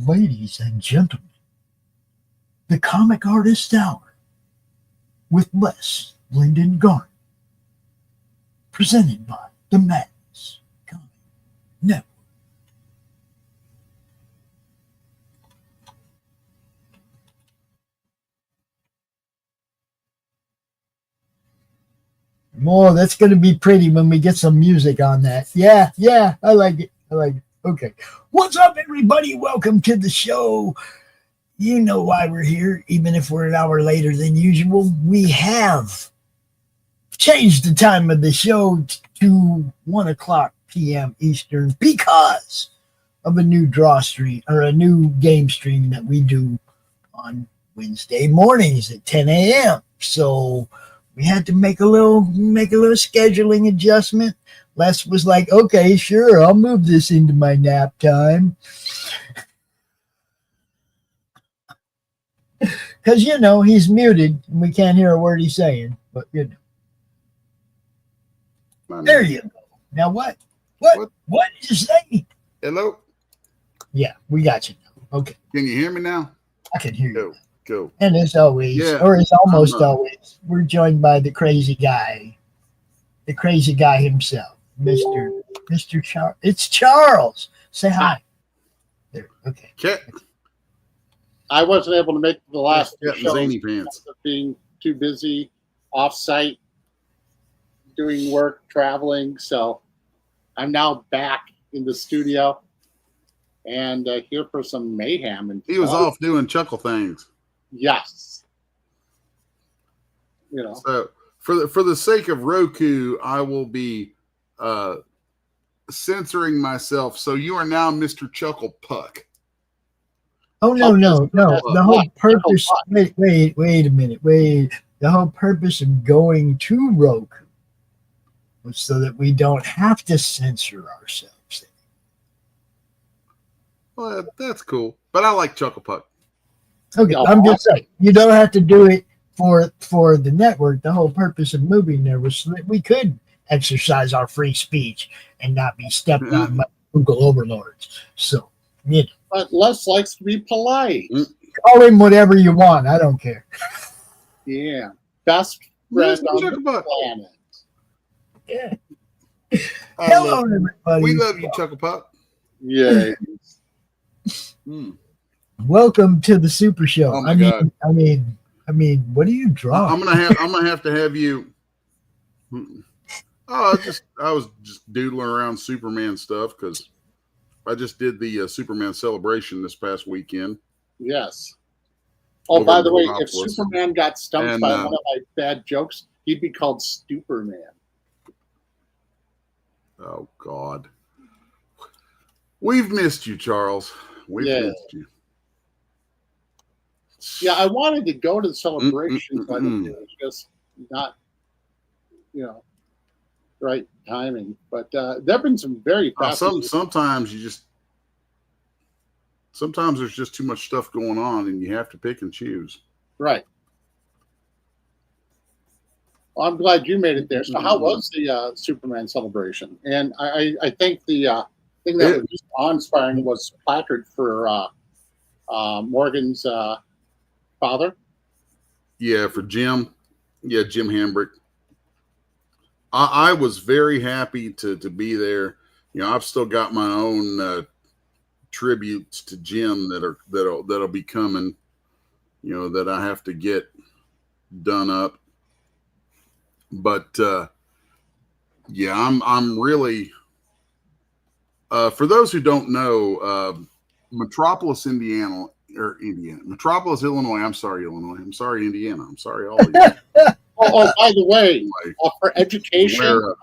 Ladies and gentlemen, the Comic Artist Hour with Les Lyndon Garner, presented by the Madness Comic Network. Oh, that's going to be pretty when we get some music on that. Yeah, I like it. Okay. What's up, everybody? Welcome to the show. You know why we're here, even if we're an hour later than usual. We have changed the time of the show to 1 o'clock p.m. Eastern because of a new draw stream or a new game stream that we do on Wednesday mornings at 10 a.m. So we had to make a little scheduling adjustment. Les was like, okay, sure, I'll move this into my nap time. Because, he's muted and we can't hear a word he's saying. But, There you go. Now what? What did you say? Hello? Yeah, we got you now. Okay. Can you hear me now? I can hear you. Go. And as always, or as almost always, we're joined by the crazy guy himself, Mr. Charles. It's Charles. Say hi. There. Okay. I wasn't able to make the last show zany pants. because of being too busy off-site, doing work, traveling. So I'm now back in the studio and here for some mayhem. And he was off doing chuckle things. Yes. So for the sake of Roku, I will be censoring myself. So you are now Mr. Chuckle Puck. Oh no. The whole purpose wait a minute. The whole purpose of going to Roku was so that we don't have to censor ourselves. Well, that's cool. But I like Chuckle Puck. Okay, I'm just saying you don't have to do it for the network. The whole purpose of moving there was so that we could exercise our free speech and not be stepped on by Google overlords. So, But Les likes to be polite. Call him whatever you want. I don't care. Yeah. Best friend on the planet. Yeah. Hello, everybody. We love you, Chuckle Puck. Yeah. Welcome to the Super Show. Oh my God. I mean, what are you drawing? I'm gonna have to have you. I was just doodling around Superman stuff because I just did the Superman celebration this past weekend. Yes. Oh, by the way, if Superman got stumped by one of my bad jokes, he'd be called Stuperman. Oh God, we've missed you, Charles. We've missed you. Yeah, I wanted to go to the celebration, but it was just not, right timing. But there have been some very fascinating. Sometimes there's just too much stuff going on, and you have to pick and choose. Right. Well, I'm glad you made it there. So, how was the Superman celebration? And I think the thing that was just awe-inspiring was placard for Morgan's father. Yeah, for Jim. Yeah, Jim Hambrick. I was very happy to be there. I've still got my own tributes to Jim that'll be coming. That I have to get done up. But I'm really. For those who don't know, Metropolis, Metropolis, Illinois. I'm sorry, Illinois. I'm sorry, Indiana. I'm sorry, all of you. By the way, for education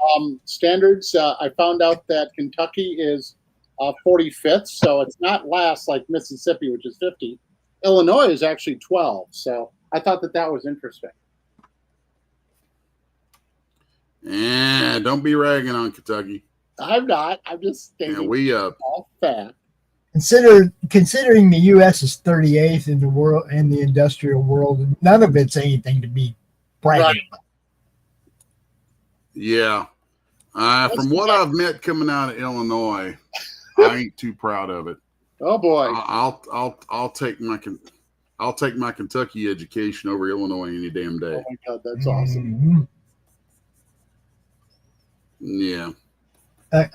standards, I found out that Kentucky is 45th, so it's not last like Mississippi, which is 50. Illinois is actually 12, so I thought that was interesting. Don't be ragging on Kentucky. I'm not. I'm just stating all fact. Considering the U.S. is 38th in the world in the industrial world, none of it's anything to be bragging about. Yeah. From what I've met coming out of Illinois, I ain't too proud of it. Oh boy. I'll take my Kentucky education over Illinois any damn day. Oh my God, that's awesome. Mm-hmm. Yeah.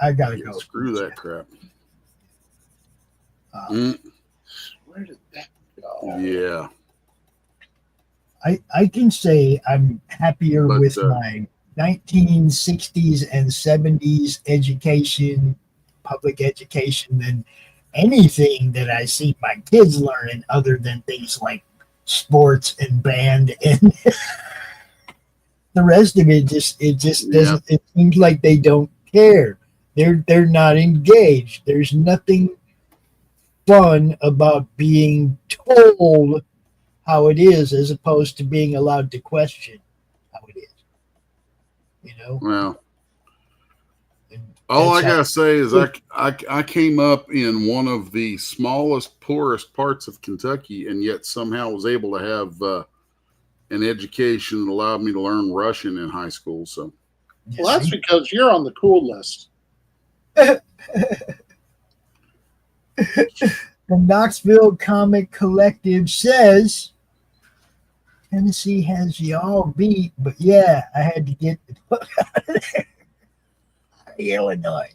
I gotta go. Screw that crap. Where did that go? Yeah. I can say I'm happier But, with my 1960s and 70s education, public education, than anything that I see my kids learning, other than things like sports and band, and the rest of it just doesn't. It seems like they don't care. They're not engaged. There's nothing fun about being told how it is, as opposed to being allowed to question how it is. You know. Well, all I gotta say is I came up in one of the smallest, poorest parts of Kentucky, and yet somehow was able to have an education that allowed me to learn Russian in high school. So, well, that's because you're on the cool list. The Knoxville Comic Collective says Tennessee has y'all beat, but yeah, I had to get the fuck out of there. Illinois.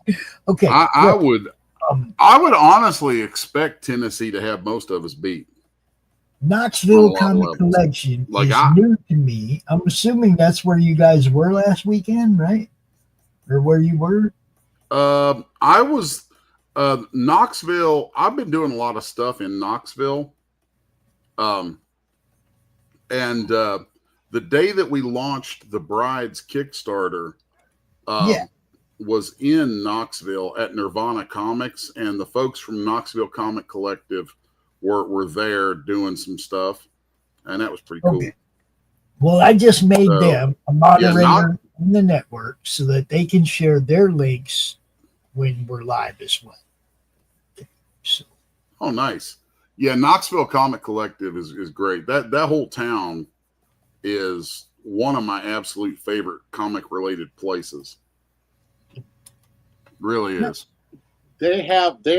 Okay. I would honestly expect Tennessee to have most of us beat. Knoxville Comic Collection is new to me. I'm assuming that's where you guys were last weekend, right? Or where you were? I was Knoxville. I've been doing a lot of stuff in Knoxville. And the day that we launched the Bride's Kickstarter, was in Knoxville at Nirvana Comics, and the folks from Knoxville Comic Collective were there doing some stuff, and that was pretty cool. Well, I just made them a moderator in the network so that they can share their links when we're live as well. So. Oh, nice. Yeah, Knoxville Comic Collective is great. That whole town is one of my absolute favorite comic related places. Really is. They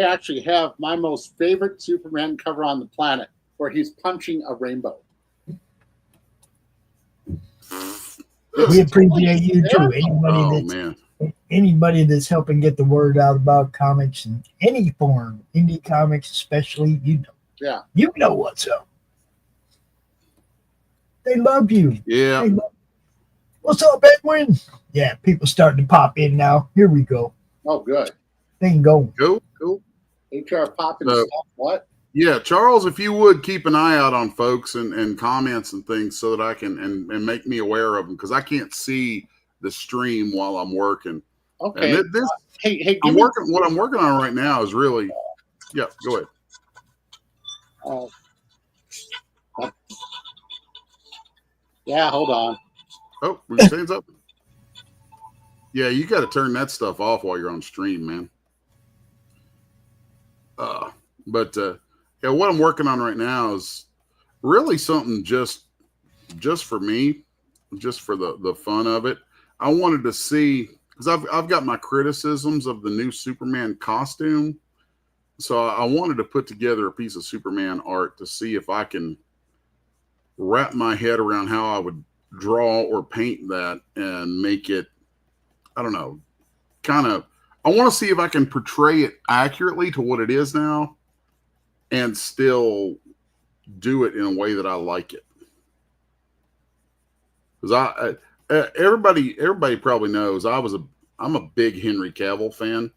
actually have my most favorite Superman cover on the planet, where he's punching a rainbow. We appreciate you too. Anybody that's helping get the word out about comics in any form, indie comics especially, you know what's up. They love you. Yeah. What's up, Edwin? Yeah, people starting to pop in now. Here we go. Oh, good. They can go. Cool. HR popping stuff. What? Yeah, Charles, if you would keep an eye out on folks and comments and things so that I can and make me aware of them, because I can't see the stream while I'm working. Okay. And what I'm working on right now is really, go ahead. Yeah, hold on. Oh, were you saying something? Yeah, you got to turn that stuff off while you're on stream, man. But what I'm working on right now is really something just for me, just for the fun of it. I wanted to see, because I've got my criticisms of the new Superman costume, so I wanted to put together a piece of Superman art to see if I can wrap my head around how I would draw or paint that and make it, I don't know, I want to see if I can portray it accurately to what it is now and still do it in a way that I like it. Because everybody probably knows I'm a big Henry Cavill fan.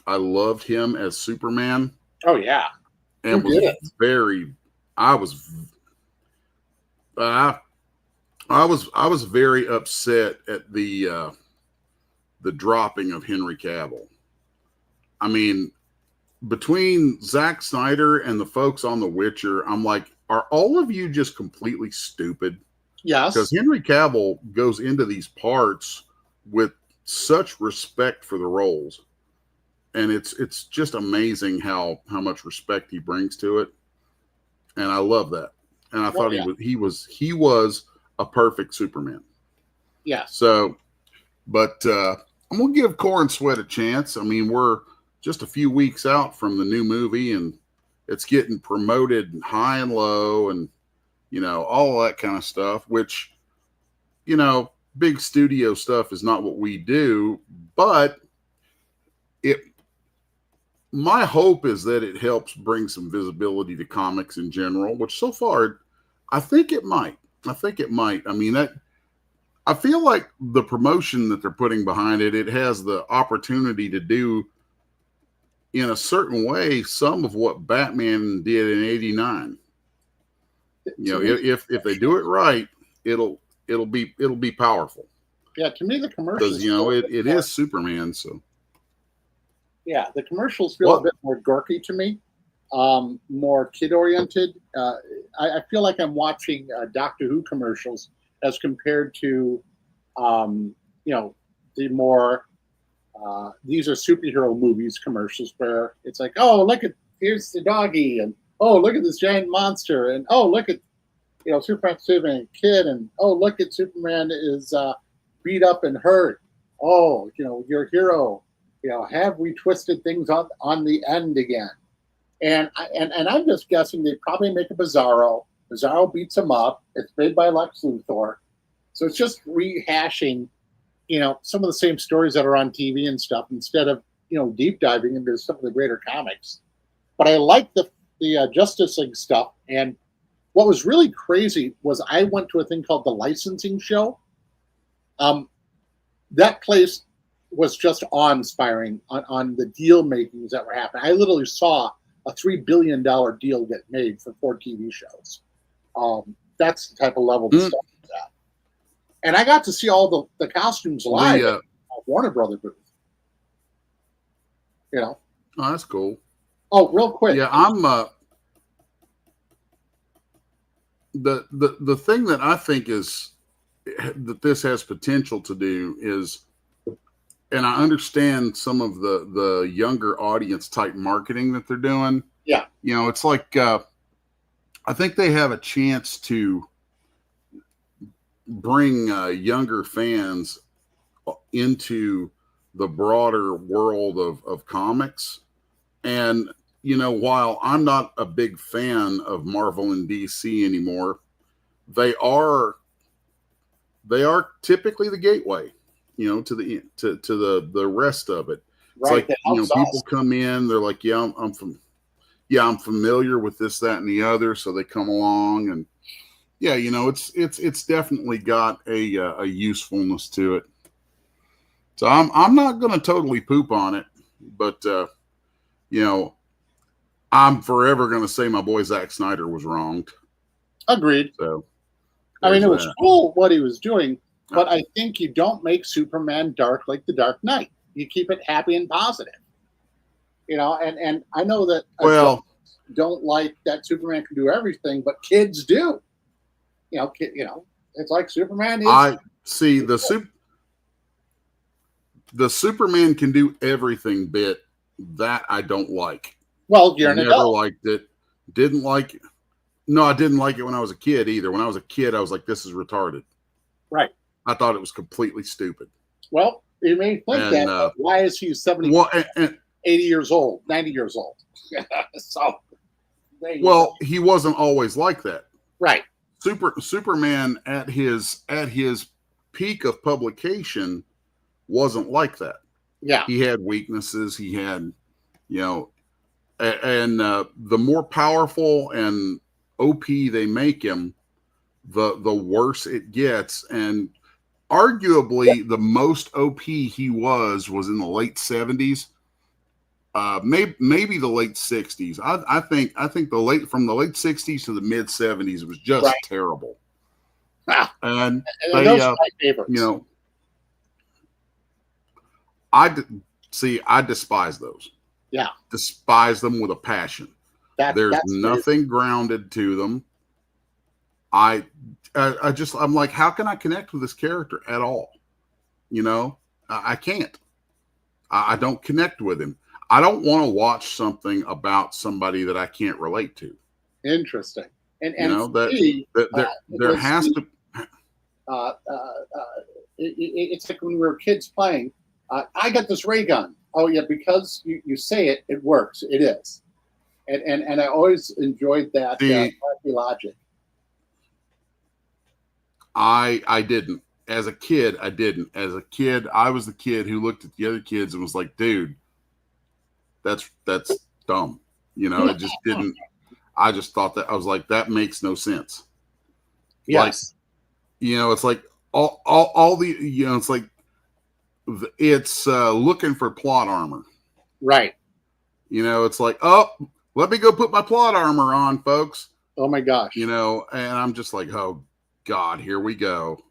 I loved him as Superman. Oh yeah. And I was very upset at the dropping of Henry Cavill. I mean, between Zack Snyder and the folks on The Witcher, I'm like, are all of you just completely stupid? Yes. Because Henry Cavill goes into these parts with such respect for the roles. And it's just amazing how much respect he brings to it. And I love that. And I thought he was a perfect Superman. Yeah. So, but I'm going to give Core and Sweat a chance. I mean, we're just a few weeks out from the new movie, and it's getting promoted high and low, and all that kind of stuff. Which big studio stuff is not what we do, but my hope is that it helps bring some visibility to comics in general, which so far I think it might. I mean, I feel like the promotion that they're putting behind it, it has the opportunity to do in a certain way some of what Batman did in '89. If they do it right, it'll be powerful. Yeah, to me the commercials, because it is Superman, so. Yeah, the commercials feel a bit more dorky to me, more kid-oriented. I feel like I'm watching Doctor Who commercials as compared to, the more these are superhero movies commercials where it's like, oh, here's the doggy, and oh, look at this giant monster, and oh, look at Superman kid, and oh, look at Superman is beat up and hurt. Oh, your hero. Have we twisted things on the end again? And I'm just guessing they probably make a Bizarro. Bizarro beats him up. It's made by Lex Luthor. So it's just rehashing, some of the same stories that are on TV and stuff instead of, deep diving into some of the greater comics. But I like the Justice League stuff. And what was really crazy was I went to a thing called the licensing show. That place was just awe-inspiring on the deal makings that were happening. I literally saw a $3 billion deal get made for 4 TV shows. That's the type of level the stuff is at. And I got to see all the costumes live at Warner Brother booth. Oh, that's cool. Oh, real quick. Yeah, I'm the thing that I think is that this has potential to do is, and I understand some of the younger audience type marketing that they're doing. Yeah. It's like, I think they have a chance to bring younger fans into the broader world of comics. And, while I'm not a big fan of Marvel and DC anymore, they are typically the gateway, to the rest of it. Right. It's like, people come in, they're like, I'm familiar with this, that, and the other. So they come along, and it's definitely got a usefulness to it. So I'm not going to totally poop on it, but I'm forever going to say my boy Zack Snyder was wronged. Agreed. So I mean, it was cool what he was doing. But I think you don't make Superman dark like the Dark Knight. You keep it happy and positive. And I know that don't like that Superman can do everything, but kids do. It's like Superman is. I see the Superman can do everything bit that I don't like. Well, you're an adult. Never liked it. Didn't like it. No, I didn't like it when I was a kid either. When I was a kid, I was like, this is retarded. Right. I thought it was completely stupid. Well, you may think that. Why is he 70, 80 years old, 90 years old? So, he wasn't always like that. Right. Superman at his peak of publication wasn't like that. Yeah. He had weaknesses. He had, and the more powerful and OP they make him, the worse it gets. And arguably the most OP he was in the late 70s, maybe the late 60s. I think from the late 60s to the mid 70s, it was just terrible. And those are my favorites. I despise those. Yeah, despise them with a passion. There's nothing grounded to them. I'm like, how can I connect with this character at all? I can't. I don't connect with him. I don't want to watch something about somebody that I can't relate to. Interesting. And there has to. It's like when we were kids playing. I got this ray gun. Oh yeah, because you say it, it works. It is. and I always enjoyed that logic. I didn't. As a kid, I didn't. As a kid, I was the kid who looked at the other kids and was like, dude, that's dumb. You know, it just didn't. I just thought that, I was like, that makes no sense. Yes. Like, you know, it's like all the, you know, it's like, it's looking for plot armor. Right. You know, it's like, oh, let me go put my plot armor on, folks. Oh my gosh. You know, and I'm just like, oh God, here we go.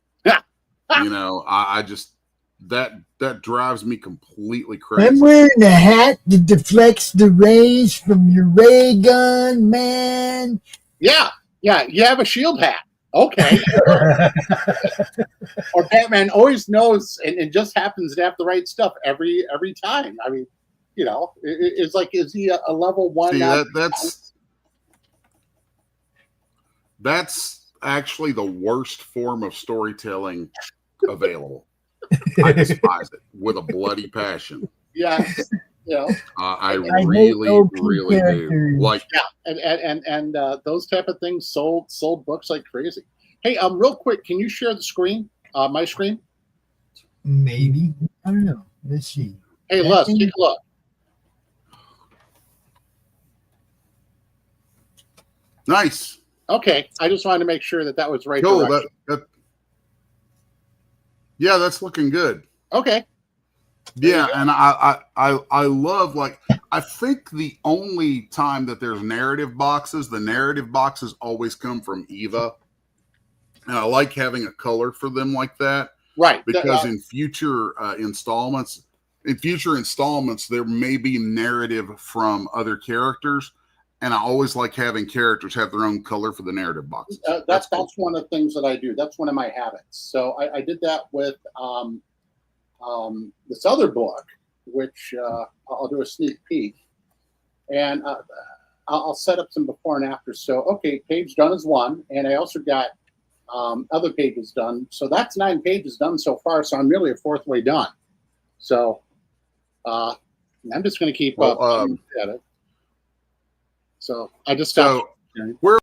You know, I just, that drives me completely crazy. I'm wearing a hat that deflects the rays from your ray gun, man. Yeah, you have a shield hat. Okay. Or Batman always knows and just happens to have the right stuff every time. I mean, you know, it's like, is he a level 1? See, that's actually the worst form of storytelling available. I despise it with a bloody passion. Yes. You know, I really do. Like, and those type of things sold books like crazy. Hey, real quick, can you share the screen? My screen? Maybe. I don't know. Let's see. Hey, Les, take a look. nice. Okay, I just wanted to make sure that was right. Cool. Yeah, that's looking good. Okay. Yeah, and I love, like, I think the only time that there's narrative boxes, the narrative boxes always come from Eva. And I like having a color for them like that. Right. Because in future installments, there may be narrative from other characters. And I always like having characters have their own color for the narrative boxes. That's one of the things that I do. That's one of my habits. So I did that with this other book, which I'll do a sneak peek. And I'll set up some before and after. So, okay, page done is 1. And I also got other pages done. So that's 9 pages done so far. So I'm really a 4th way done. So I'm just going to keep up at it. So I just stopped. So where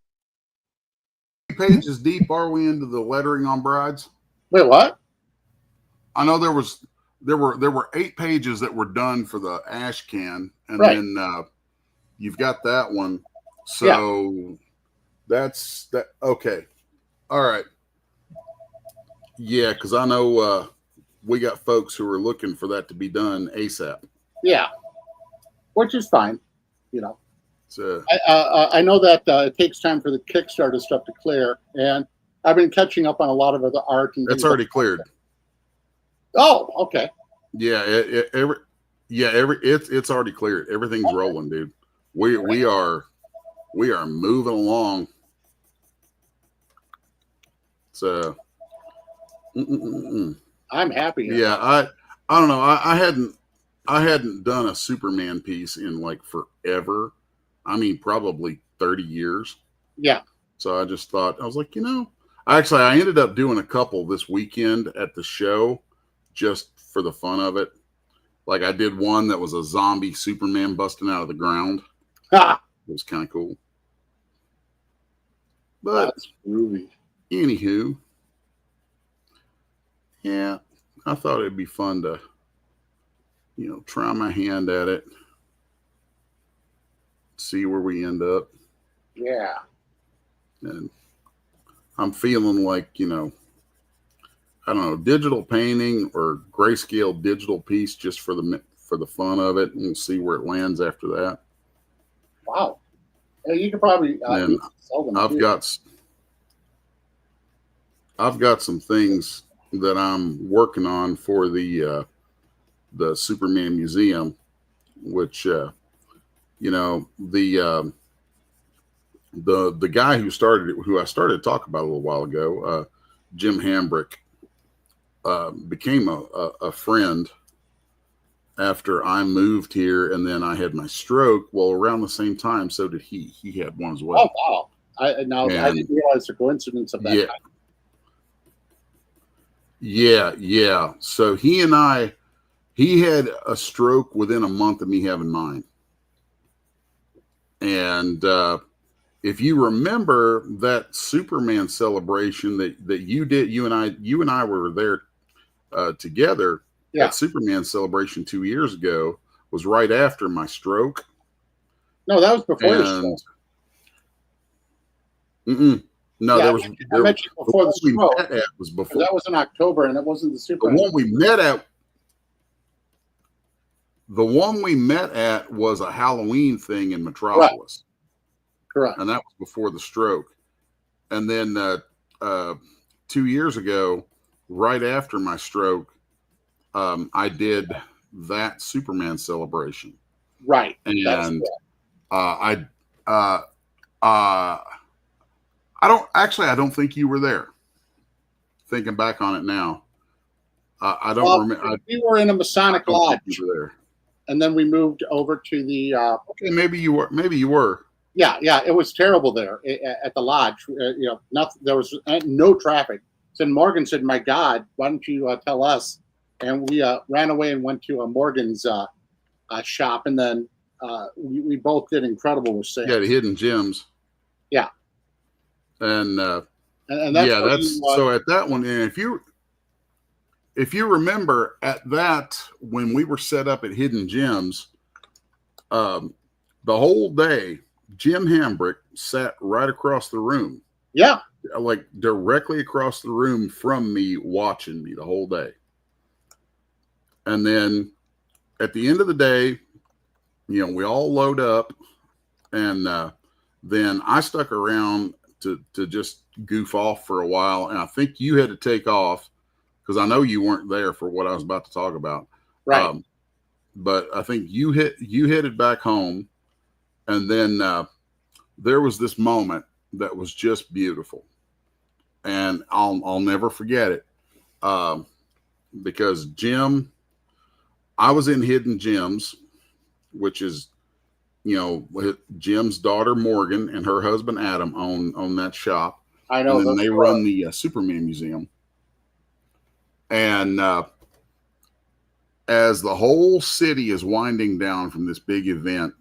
pages deep are we into the lettering on brides? Wait, what? I know there were 8 pages that were done for the ash can, and then you've got that one. So that's that. Okay. All right. Yeah, because I know we got folks who are looking for that to be done ASAP. Yeah, which is fine, you know. So I know that it takes time for the Kickstarter stuff to clear, and I've been catching up on a lot of other art. And it's already cleared. Oh, okay. Yeah, it's already cleared. Everything's rolling, dude. We are moving along. So I'm happy. Yeah, I don't know. I hadn't done a Superman piece in like forever. I mean, probably 30 years. Yeah. So I just thought, I was like, you know, I ended up doing a couple this weekend at the show just for the fun of it. Like, I did one that was a zombie Superman busting out of the ground. Ha! It was kind of cool. But that's groovy. Anywho, yeah, I thought it'd be fun to, you know, try my hand at it, see where we end up. Yeah. And I'm feeling like, you know, I don't know, digital painting or grayscale digital piece just for the fun of it, and we'll see where it lands after that. Wow. You could probably sell them. I've got some things that I'm working on for the Superman Museum, which you know, the guy who I started to talk about a little while ago, Jim Hambrick, became a friend after I moved here, and then I had my stroke. Well, around the same time, so did he. He had one as well. Oh wow! I didn't realize the coincidence of that. Yeah. Time. Yeah. So he had a stroke within a month of me having mine. And if you remember that Superman celebration that you did, you and I were there together. Yeah. That Superman celebration 2 years ago was right after my stroke. No, that was before the stroke. No, yeah, there was. I met you before the stroke. Was before. That was in October, and it wasn't the Superman. The one we met at. The one we met at was a Halloween thing in Metropolis. Correct. And that was before the stroke. And then 2 years ago, right after my stroke, I did that Superman celebration. Right. And I don't think you were there. Thinking back on it now, I don't remember. We were in a Masonic lodge. You were there. And then we moved over to the. Okay, maybe you were. Maybe you were. Yeah, it was terrible there at the lodge. Nothing. There was no traffic. So Morgan said, "My God, why don't you tell us?" And we ran away and went to Morgan's shop, and then we both did incredible with sales. Yeah, the hidden gems. Yeah. And that's so at that one, and if you remember at that, when we were set up at Hidden Gems, the whole day, Jim Hambrick sat right across the room. Yeah. Like directly across the room from me, watching me the whole day. And then at the end of the day, we all load up, and then I stuck around to just goof off for a while. And I think you had to take off, because I know you weren't there for what I was about to talk about. Right. But I think you headed back home, and then there was this moment that was just beautiful, and I'll never forget it, because I was in Hidden Gems, which is, Jim's daughter Morgan and her husband Adam own that shop. I know. And then they run the Superman Museum. And as the whole city is winding down from this big event,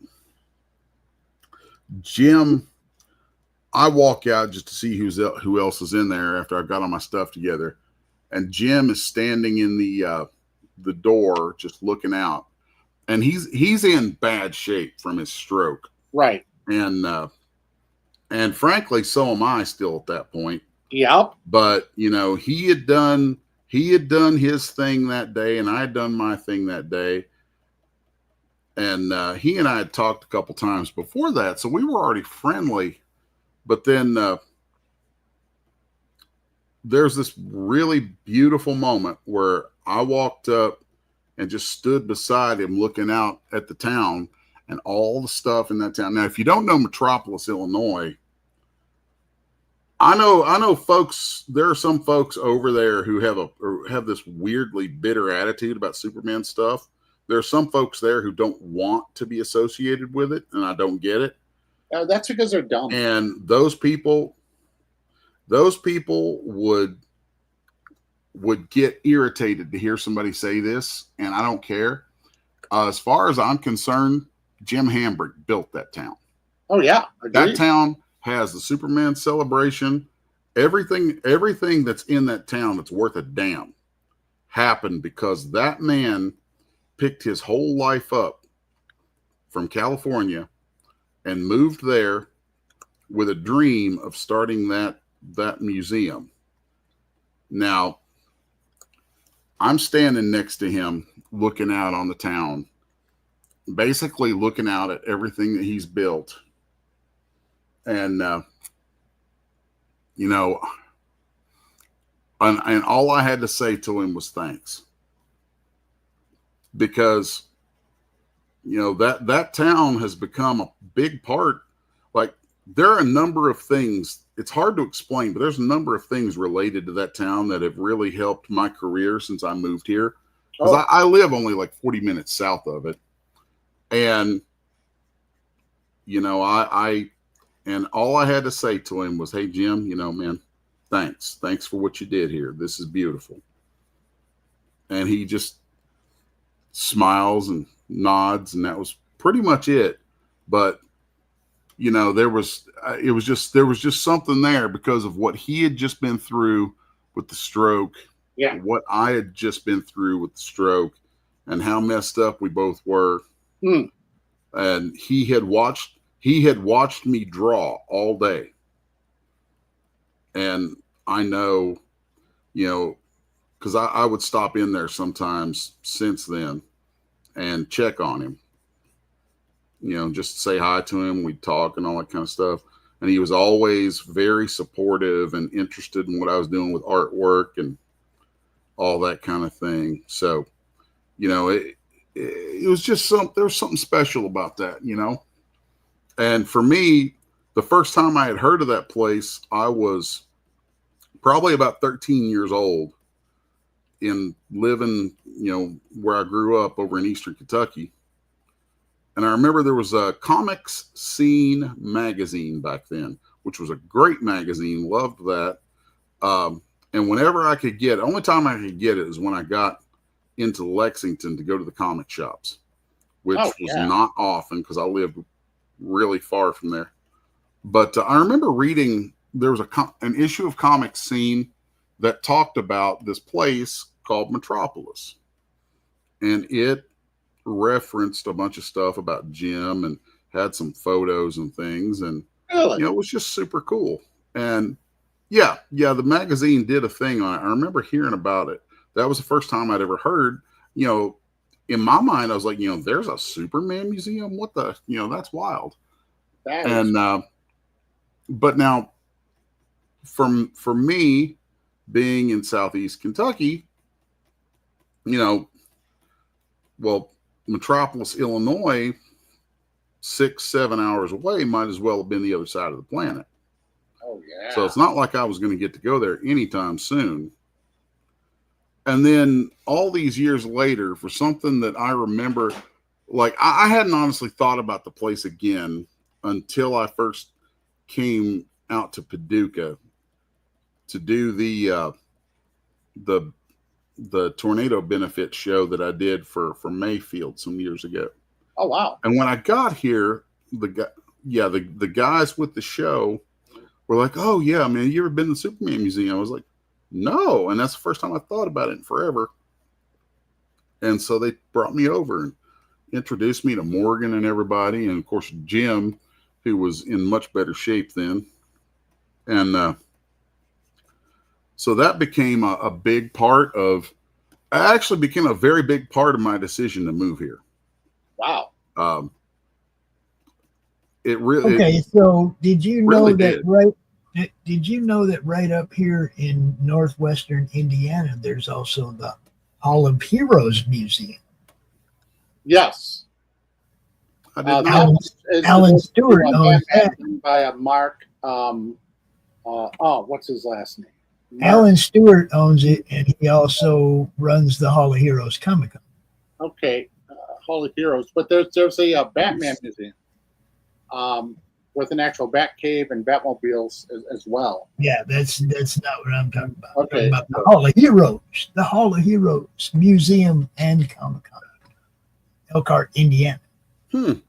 I walk out just to see who else is in there after I've got all my stuff together. And Jim is standing in the door just looking out. And he's in bad shape from his stroke. Right. And frankly, so am I still at that point. Yep. But, he had done his thing that day, and I had done my thing that day. And he and I had talked a couple times before that, so we were already friendly. But then there's this really beautiful moment where I walked up and just stood beside him looking out at the town and all the stuff in that town. Now, if you don't know Metropolis, Illinois, I know folks, there are some folks over there who have this weirdly bitter attitude about Superman stuff. There are some folks there who don't want to be associated with it, and I don't get it. That's because they're dumb. And those people would get irritated to hear somebody say this, and I don't care. As far as I'm concerned, Jim Hambrick built that town. Oh yeah, that town has the Superman celebration. Everything that's in that town that's worth a damn happened because that man picked his whole life up from California and moved there with a dream of starting that museum. Now, I'm standing next to him looking out on the town, basically looking out at everything that he's built. And, and all I had to say to him was thanks. Because, that town has become a big part. Like, there are a number of things. It's hard to explain, but there's a number of things related to that town that have really helped my career since I moved here. Because I live only like 40 minutes south of it. And, and all I had to say to him was, hey, Jim, man, thanks. Thanks for what you did here. This is beautiful. And he just smiles and nods, and that was pretty much it. But you know, there was something there because of what he had just been through with the stroke, what I had just been through with the stroke, and how messed up we both were. And he had watched me draw all day, and I know, you know, because I would stop in there sometimes since then and check on him, you know, just say hi to him. We'd talk and all that kind of stuff. And he was always very supportive and interested in what I was doing with artwork and all that kind of thing. So, you know, it was just there was something special about that, you know. And for me, the first time I had heard of that place, I was probably about 13 years old, in living, you know, where I grew up over in Eastern Kentucky. And I remember there was a Comics Scene magazine back then, which was a great magazine. Loved that. And whenever I could get it, only time I could get it is when I got into Lexington to go to the comic shops, which was not often because I lived really far from there. But I remember reading, there was an issue of Comics Scene that talked about this place called Metropolis. And it referenced a bunch of stuff about Jim and had some photos and things. And, you know, it was just super cool. And yeah, the magazine did a thing on it. I remember hearing about it. That was the first time I'd ever heard, you know, in my mind, I was like, you know, there's a Superman museum. What the, you know, that's wild. But now for me being in Southeast Kentucky, you know, well, Metropolis, Illinois, 6-7 hours away, might as well have been the other side of the planet. Oh, yeah. So it's not like I was going to get to go there anytime soon. And then all these years later, for something that I remember, like I hadn't honestly thought about the place again until I first came out to Paducah to do the tornado benefit show that I did for Mayfield some years ago. Oh, wow. And when I got here, the guys with the show were like, "Oh yeah, man, you ever been to the Superman Museum?" I was like, "No." And that's the first time I thought about it in forever. And so they brought me over and introduced me to Morgan and everybody. And of course, Jim, who was in much better shape then. And so that became a big part of, actually became a very big part of my decision to move here. Wow. It really. Okay, so did you know really that right? Did you know that right up here in northwestern Indiana, there's also the Hall of Heroes Museum? Yes. I did not. Alan Stewart owns that. By Mark. What's his last name? Mark. Alan Stewart owns it, and he also runs the Hall of Heroes Comic Con. Okay, Hall of Heroes, but there's a Batman museum, with an actual Bat Cave and Batmobiles as well. Yeah, that's not what I'm talking about. Okay, I'm talking about the Hall of Heroes, the Hall of Heroes Museum and Comic Con, Elkhart, Indiana. I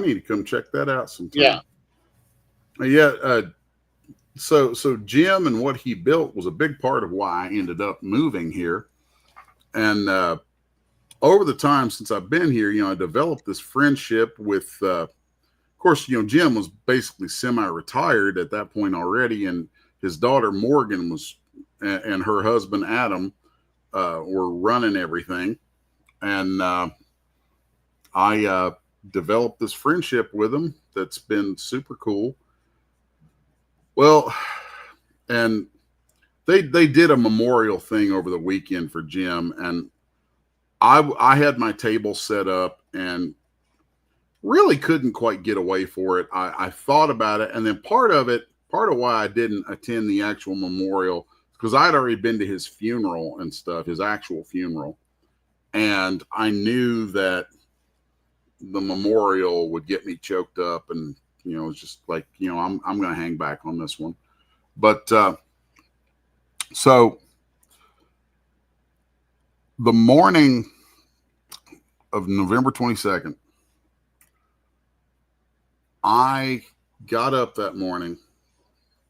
need to come check that out sometime. Yeah. So Jim and what he built was a big part of why I ended up moving here. And over the time since I've been here, you know, I developed this friendship with, of course, you know, Jim was basically semi-retired at that point already, and his daughter Morgan and her husband Adam were running everything. And I developed this friendship with him that's been super cool. Well, and they did a memorial thing over the weekend for Jim, and I had my table set up and really couldn't quite get away for it. I thought about it, and then part of why I didn't attend the actual memorial, because I'd already been to his funeral and stuff, his actual funeral, and I knew that the memorial would get me choked up, and you know, it's just like, you know, I'm going to hang back on this one. But so the morning of November 22nd, I got up that morning,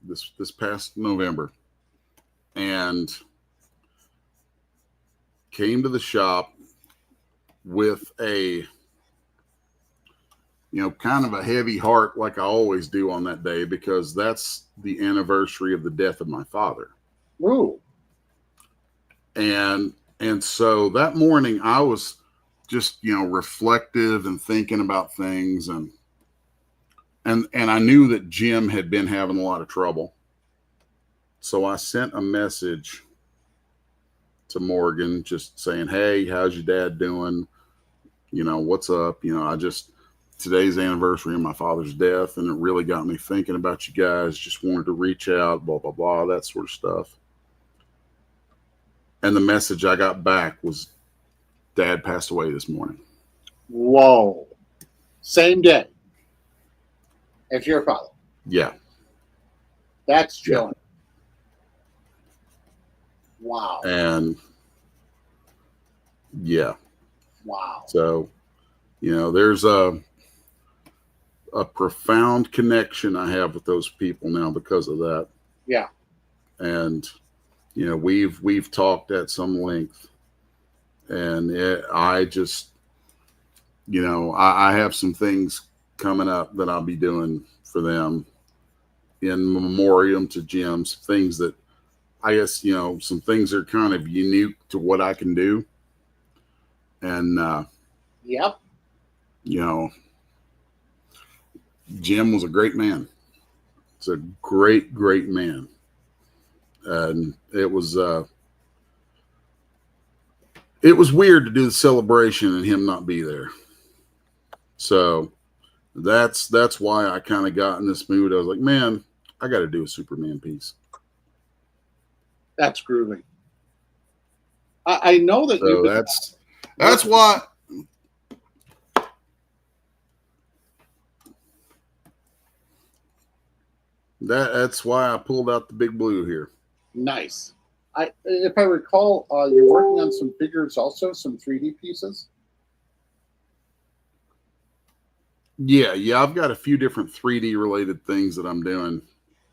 this past November, and came to the shop with a, kind of a heavy heart, like I always do on that day, because that's the anniversary of the death of my father. Ooh. And so that morning I was just, reflective and thinking about things, and I knew that Jim had been having a lot of trouble. So I sent a message to Morgan just saying, "Hey, how's your dad doing? What's up? Today's anniversary of my father's death, and it really got me thinking about you guys. Just wanted to reach out, blah, blah, blah," that sort of stuff. And the message I got back was, "Dad passed away this morning." Whoa. Same day as your father. Yeah. That's chilling. Wow. And yeah. Wow. So, there's a profound connection I have with those people now because of that. Yeah. And, we've talked at some length, and I just, I have some things coming up that I'll be doing for them in memoriam to Jim, some things that I guess, some things are kind of unique to what I can do. And, yep. Jim was a great man. He's a great, great man. And it was weird to do the celebration and him not be there. So that's why I kind of got in this mood. I was like, man, I got to do a Superman piece. That's groovy. I know that. So that's why. That's why I pulled out the big blue here. Nice. If I recall, you're working on some figures also, some 3D pieces. Yeah. I've got a few different 3D related things that I'm doing.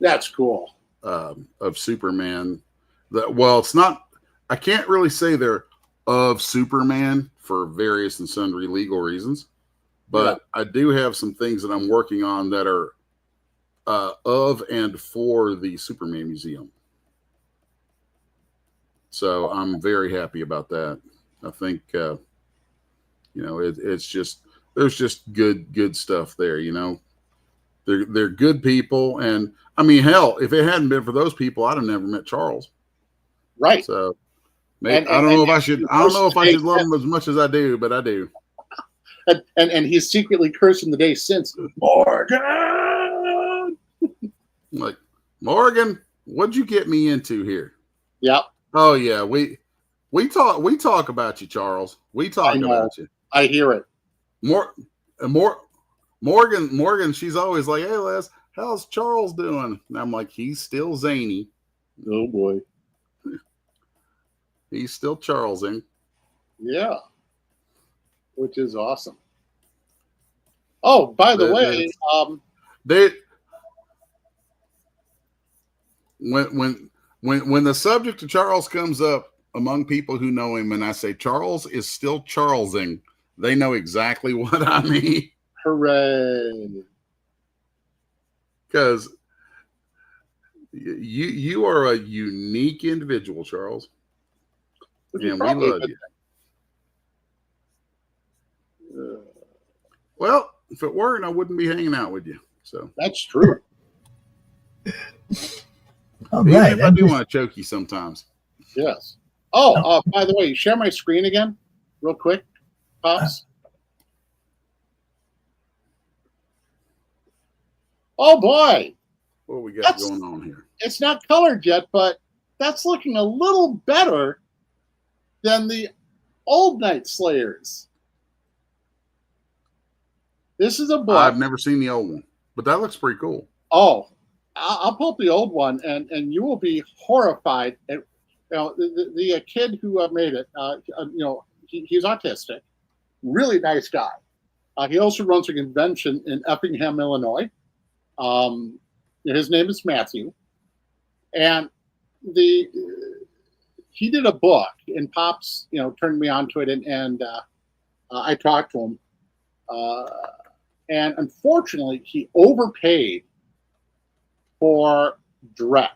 That's cool. Of Superman. It's not. I can't really say they're of Superman for various and sundry legal reasons, but yeah. I do have some things that I'm working on that are of and for the Superman Museum. So I'm very happy about that. I think, it's just, there's just good stuff there, They're good people. And I mean, hell, if it hadn't been for those people, I'd have never met Charles. Right. So maybe, I don't know if I should love him as much as I do, but I do. And he's secretly cursing the day since. Morgan! Like, Morgan, what'd you get me into here? Yep. Oh yeah, we talk about you, Charles. We talk about you. I hear it. Morgan, she's always like, "Hey Les, how's Charles doing?" And I'm like, "He's still zany." Oh boy. He's still Charlesing. Yeah. Which is awesome. Oh, by the way, when the subject of Charles comes up among people who know him, and I say Charles is still Charlesing, they know exactly what I mean. Hooray! Because you are a unique individual, Charles, and we love you. Well, if it weren't, I wouldn't be hanging out with you. So that's true. All right. I do want to choke you sometimes. Yes. Oh, by the way, share my screen again, real quick, Pops. Oh boy. What we got going on here? It's not colored yet, but that's looking a little better than the old Night Slayers. This is a book. I've never seen the old one, but that looks pretty cool. Oh, I'll pull up the old one, and you will be horrified at the kid who made it. He's autistic, really nice guy, He also runs a convention in Effingham, Illinois. His name is Matthew, and he did a book, and Pops, turned me on to it, and I talked to him, and unfortunately, he overpaid for Drek.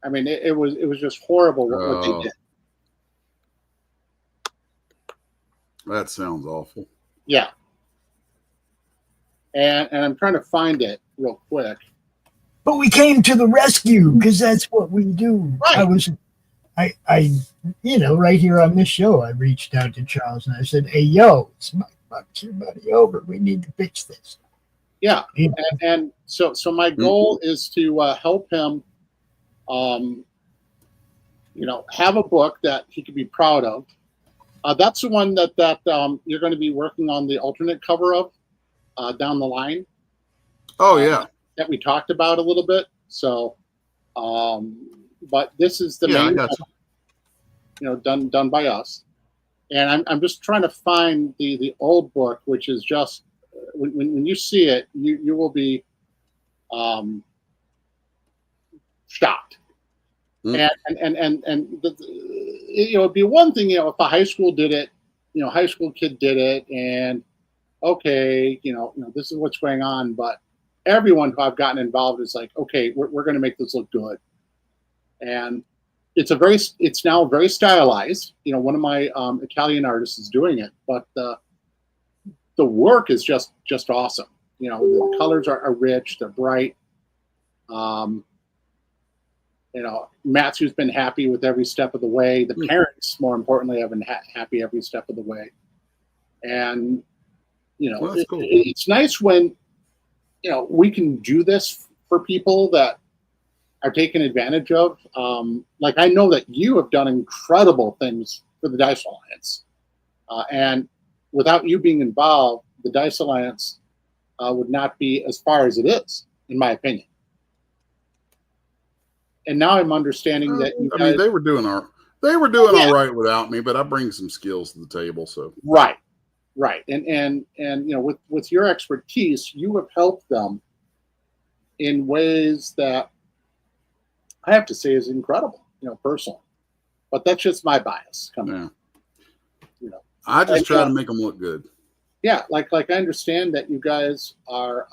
I mean, it was just horrible what they did. That sounds awful. Yeah. And I'm trying to find it real quick. But we came to the rescue because that's what we do. Right. I right here on this show, I reached out to Charles and I said, "Hey, yo, it's my fuck your money over. We need to fix this." Yeah. And so my goal is to help him, have a book that he could be proud of. That's the one that you're going to be working on the alternate cover of down the line. Oh, yeah. That we talked about a little bit. So, but this is the main one, done by us. And I'm just trying to find the old book, which is just, when you see it, you will be shocked. And it'd be one thing, if a high school did it, high school kid did it, and okay, this is what's going on. But everyone who I've gotten involved is like, okay, we're going to make this look good. And it's now very stylized. One of my Italian artists is doing it, but the work is just awesome. The colors are rich, they're bright. Matthew's been happy with every step of the way. The parents, more importantly, have been happy every step of the way. And, well, cool. It's nice when, we can do this for people that are taken advantage of. Like, I know that you have done incredible things for the Dice Alliance. And without you being involved, the Dice Alliance would not be as far as it is, in my opinion. And now I'm understanding that you guys, they were doing all right without me, but I bring some skills to the table. So right, and with your expertise, you have helped them in ways that I have to say is incredible, personally. But that's just my bias coming. Yeah. I just try to make them look good. Yeah, like I understand that you guys are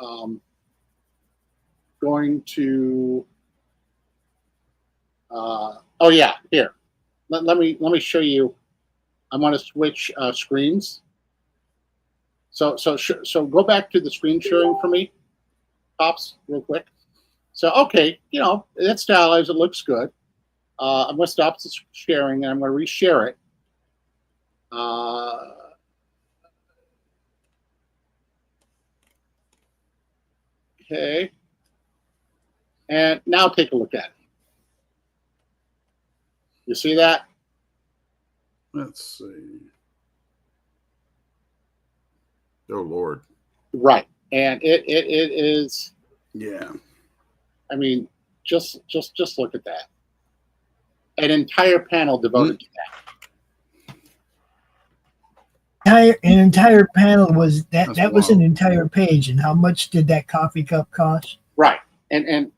going to. Here. Let me show you. I'm going to switch screens. So go back to the screen sharing for me, Pops, real quick. So okay, it's stylized. It looks good. I'm going to stop the sharing and I'm going to reshare it. Okay. And now take a look at it. You see that? Let's see. Oh, Lord. Right. And it is. Yeah. I mean, just look at that. An entire panel devoted to that. An entire panel was that. That was an entire page. And how much did that coffee cup cost? Right. And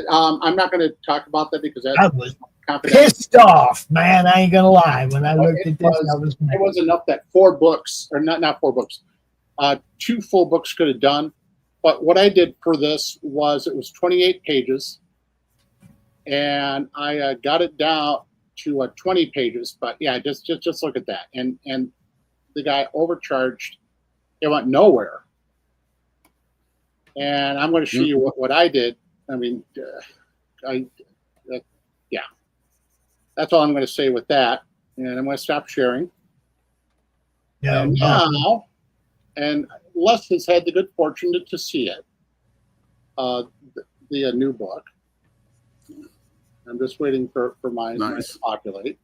I'm not going to talk about that because I was pissed off, man. I ain't gonna lie. When I looked at this, it was enough that 4 books, or not 4 books, 2 full books could have done. But what I did for this was it was 28 pages, and I got it down to 20 pages. But yeah, just look at that. And the guy overcharged. It went nowhere. And I'm going to show you what I did. I mean, yeah. That's all I'm going to say with that. And I'm going to stop sharing. Yeah. And now, and Les has had the good fortune to see it, the new book. I'm just waiting for mine to populate.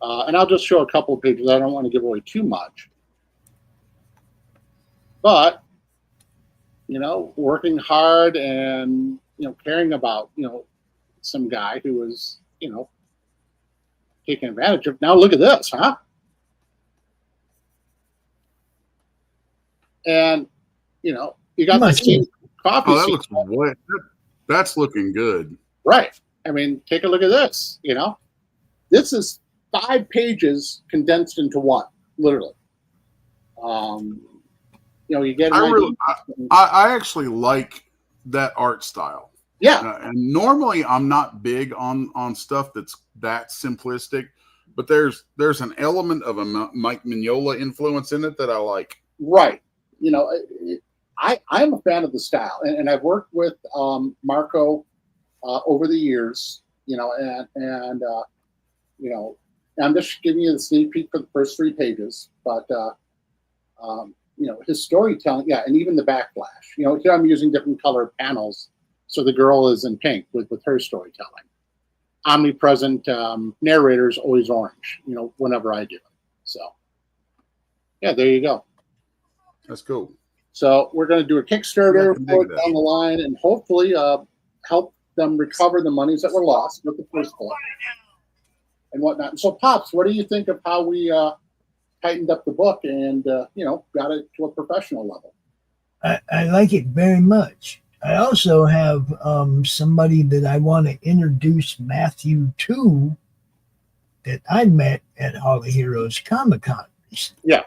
And I'll just show a couple of pages. I don't want to give away too much. But, working hard and, caring about, some guy who was, taken advantage of. Now look at this, huh? And, you got the same coffee. Oh, that's looking good. Right. I mean, take a look at this. This is 5 pages condensed into one, literally. You get. I actually like that art style. Yeah. And normally I'm not big on stuff that's that simplistic, but there's an element of a Mike Mignola influence in it that I like. Right. I'm a fan of the style, and I've worked with Marco over the years. I'm just giving you the sneak peek for the first 3 pages, but his storytelling, and even the backflash. Here I'm using different color panels, so the girl is in pink with her storytelling. Omnipresent narrator is always orange. Whenever I do it. So, there you go. That's cool. So we're going to do a Kickstarter down the line, and hopefully help them recover the monies that were lost with the first book and whatnot. And so, Pops, what do you think of how we tightened up the book and got it to a professional level? I like it very much. I also have somebody that I want to introduce Matthew to that I met at Hall of Heroes Comic-Con recently. Yeah.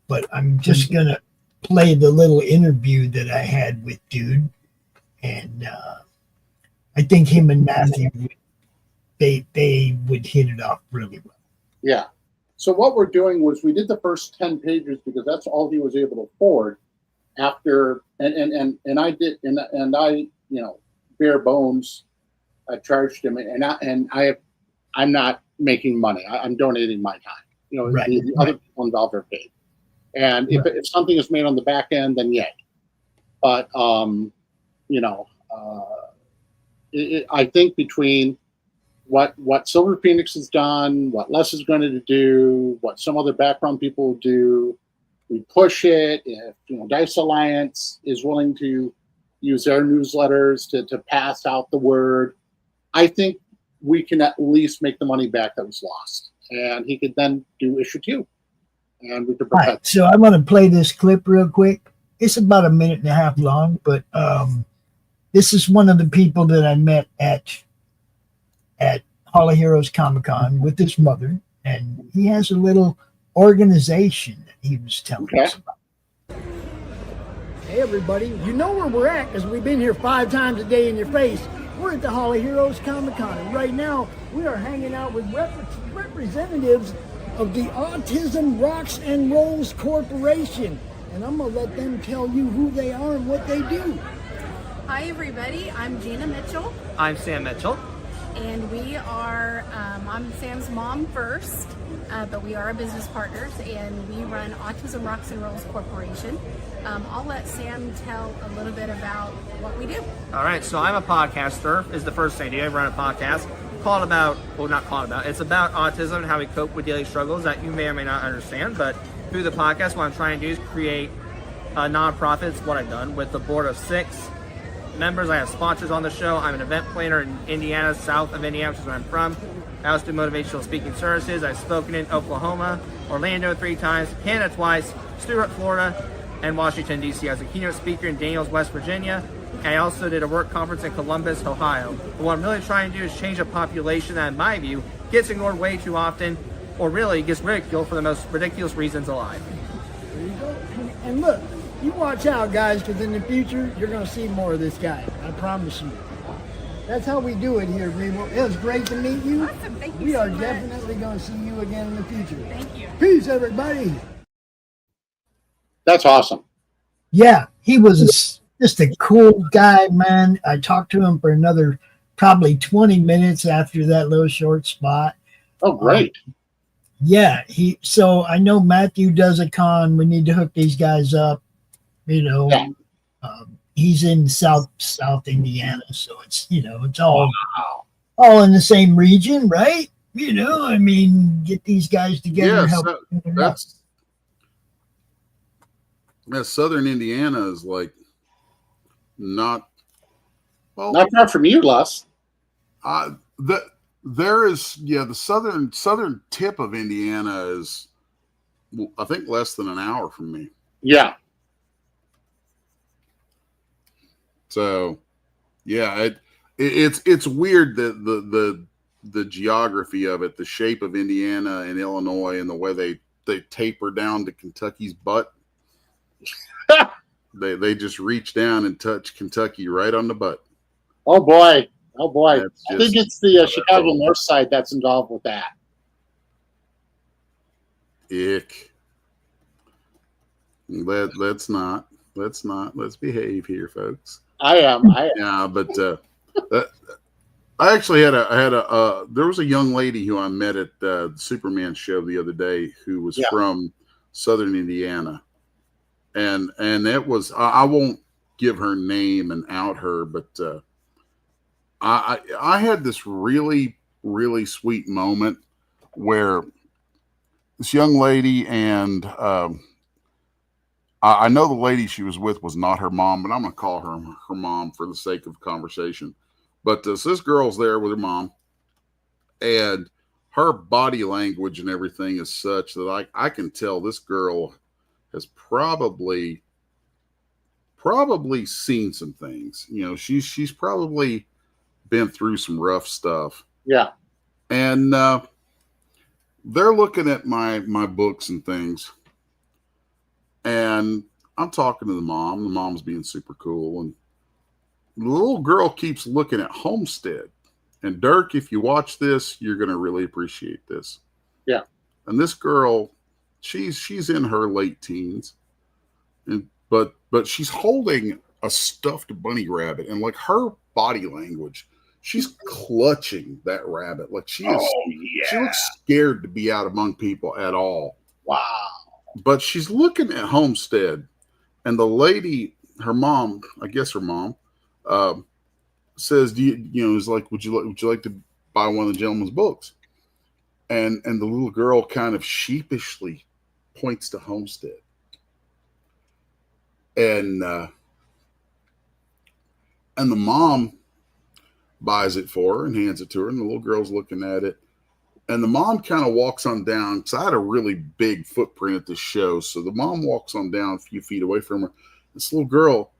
But I'm just going to play the little interview that I had with Dude. And I think him and Matthew, they would hit it off really well. Yeah. So what we're doing was we did the first 10 pages because that's all he was able to afford. After and I did and I bare bones I charged him I'm not making money. I'm donating my time. Right. The other people involved are paid. And if something is made on the back end, then yay. But I think between what Silver Phoenix has done, what Les is going to do, what some other background people will do, we push it. If Dice Alliance is willing to use their newsletters to pass out the word, I think we can at least make the money back that was lost, and he could then do issue 2, and we could. All right, so I'm going to play this clip real quick. It's about 1.5 minutes long, but this is one of the people that I met at Hall of Heroes Comic-Con with his mother, and he has a little organization that he was telling us about. Hey everybody, you know where we're at because we've been here 5 times a day in your face. We're at the Hall of Heroes Comic-Con, and right now we are hanging out with representatives of the Autism Rocks and Rolls Corporation, and I'm going to let them tell you who they are and what they do. Hi everybody, I'm Gina Mitchell. I'm Sam Mitchell. And we are, I'm Sam's mom first, but we are business partners, and we run Autism Rocks and Rolls Corporation. I'll let Sam tell a little bit about what we do. All right, so I'm a podcaster, is the first thing I do. I run a podcast it's about autism and how we cope with daily struggles that you may or may not understand, but through the podcast, what I'm trying to do is create a nonprofit. It's what I've done with the board of 6 members. I have sponsors on the show. I'm an event planner in Indiana, south of Indiana, which is where I'm from. I also do motivational speaking services. I've spoken in Oklahoma, Orlando 3 times, Canada twice, Stuart, Florida, and Washington, D.C. I was a keynote speaker in Daniels, West Virginia. And I also did a work conference in Columbus, Ohio. But what I'm really trying to do is change a population that, in my view, gets ignored way too often, or really gets ridiculed for the most ridiculous reasons alive. There you go. And look, you watch out, guys, because in the future, you're going to see more of this guy. I promise you. That's how we do it here, Remo. It was great to meet you. Awesome. Thank you We so are much. definitely going to see you again in the future. Thank you. Peace, everybody. That's awesome. Yeah, he was just a cool guy, man. I talked to him for another probably 20 minutes after that little short spot. Oh, great. Yeah, so I know Matthew does a con. We need to hook these guys up. Yeah. He's in South Indiana, so it's it's all in the same region, right? Get these guys together. Yeah, that's Southern Indiana is like not far from you, Les. There is the southern tip of Indiana is I think less than an hour from me. Yeah. So, yeah, it's weird that the geography of it, the shape of Indiana and Illinois, and the way they taper down to Kentucky's butt. They just reach down and touch Kentucky right on the butt. Oh boy. Oh boy. Just, I think it's the Chicago North Side that's involved with that. Ick. Let's not. Let's behave here, folks. I am. Yeah, but I actually had there was a young lady who I met at the Superman show the other day who was from Southern Indiana, and it was I won't give her name and out her, but I had this really sweet moment where this young lady and I know the lady she was with was not her mom, but I'm going to call her mom for the sake of conversation. But so this girl's there with her mom, and her body language and everything is such that I can tell this girl has probably seen some things. You know, she's probably been through some rough stuff. Yeah. And they're looking at my books and things. And I'm talking to the mom. The mom's being super cool. And the little girl keeps looking at Homestead. And Dirk, if you watch this, you're going to really appreciate this. Yeah. And this girl, she's in her late teens. But she's holding a stuffed bunny rabbit. And like her body language, she's clutching that rabbit. Like she looks scared to be out among people at all. Wow. But she's looking at Homestead, and the lady, her mom, I guess her mom, says, is like, would you like to buy one of the gentleman's books? And the little girl kind of sheepishly points to Homestead. And the mom buys it for her and hands it to her, and the little girl's looking at it. And the mom kind of walks on down, because I had a really big footprint at this show. So the mom walks on down a few feet away from her. This little girl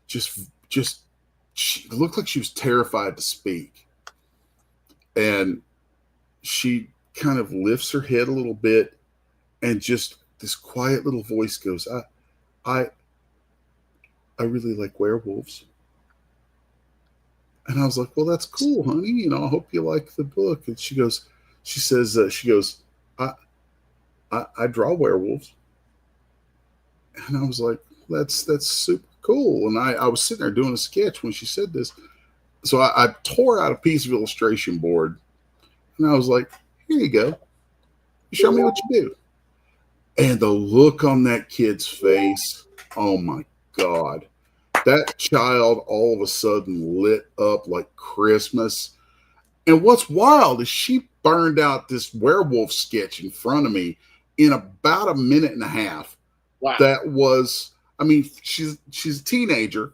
she looked like she was terrified to speak. And she kind of lifts her head a little bit, and just this quiet little voice goes, I really like werewolves. And I was like, well, that's cool, honey. You know, I hope you like the book. And she says, I draw werewolves. And I was like, that's super cool. And I was sitting there doing a sketch when she said this. So I tore out a piece of illustration board, and I was like, here you go. Show me what you do. And the look on that kid's face, oh my God. That child all of a sudden lit up like Christmas. And what's wild is she burned out this werewolf sketch in front of me in about a minute and a half. Wow. That was, I mean, she's a teenager,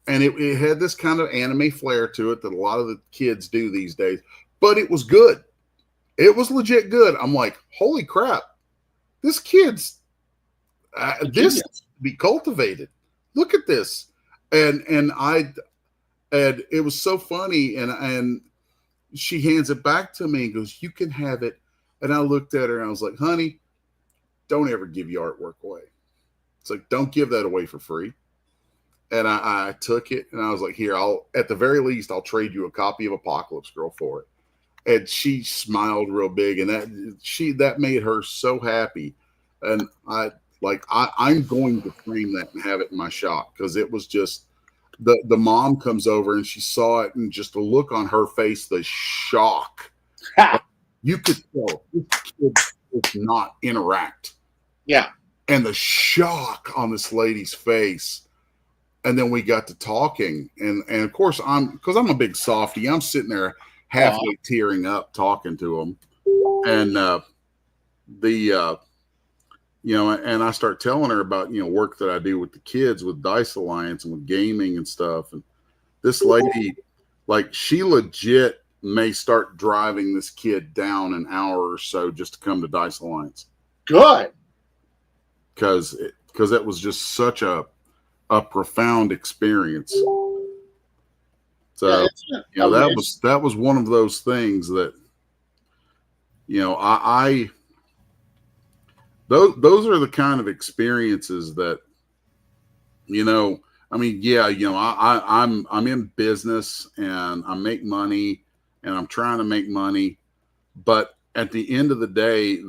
and it had this kind of anime flair to it that a lot of the kids do these days, but it was good. It was legit good. I'm like, holy crap, this kid's, this needs to be cultivated. Look at this. And it was so funny. And she hands it back to me and goes, you can have it. And I looked at her and I was like, honey, don't ever give your artwork away. It's like, don't give that away for free. And I took it and I was like, here, at the very least, I'll trade you a copy of Apocalypse Girl for it. And she smiled real big, and that made her so happy. And I'm going to frame that and have it in my shop, because it was just, the mom comes over and she saw it, and just the look on her face, the shock. You could tell this kid does not interact. Yeah. And the shock on this lady's face. And then we got to talking, and of course because I'm a big softy, I'm sitting there halfway tearing up talking to him. And and I start telling her about, work that I do with the kids with Dice Alliance and with gaming and stuff. And this lady, like, she legit may start driving this kid down an hour or so just to come to Dice Alliance. Good. because that was just such a profound experience. So that was one of those things that, you know, those are the kind of experiences that, you know, I mean, yeah, you know, I'm in business and I make money and I'm trying to make money, but at the end of the day,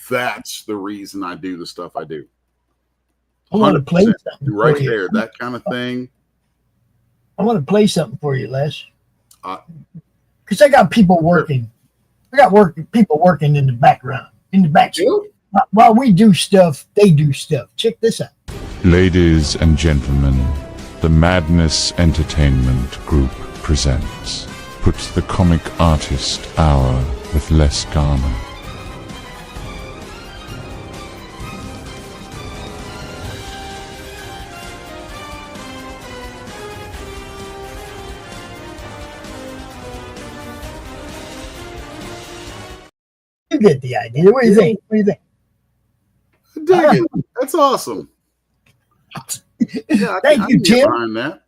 that's the reason I do the stuff I do. I want to play something right for you. there, that kind of thing. I want to play something for you, Les. Because I got people working. I got people working in the background, in the back. While we do stuff, they do stuff. Check this out. Ladies and gentlemen, the Madness Entertainment Group presents Puts the Comic Artist Hour with Les Garner. You get the idea. What do you think? What do you think? I dig it. That's awesome. Yeah, Thank you, Tim. Behind that.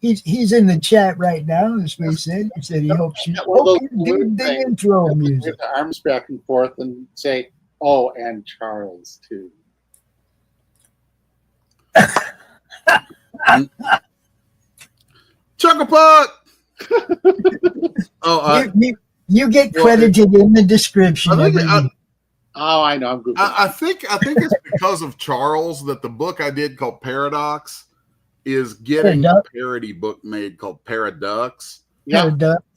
He's in the chat right now. That's what he said. He said he hopes you did the intro music. The arms back and forth and say, "Oh, and Charles too." Chuckle Puck. You get credited in the description. I know. I'm good. I think it's because of Charles that the book I did called Paradox is getting a parody book made called Paradox. Yeah.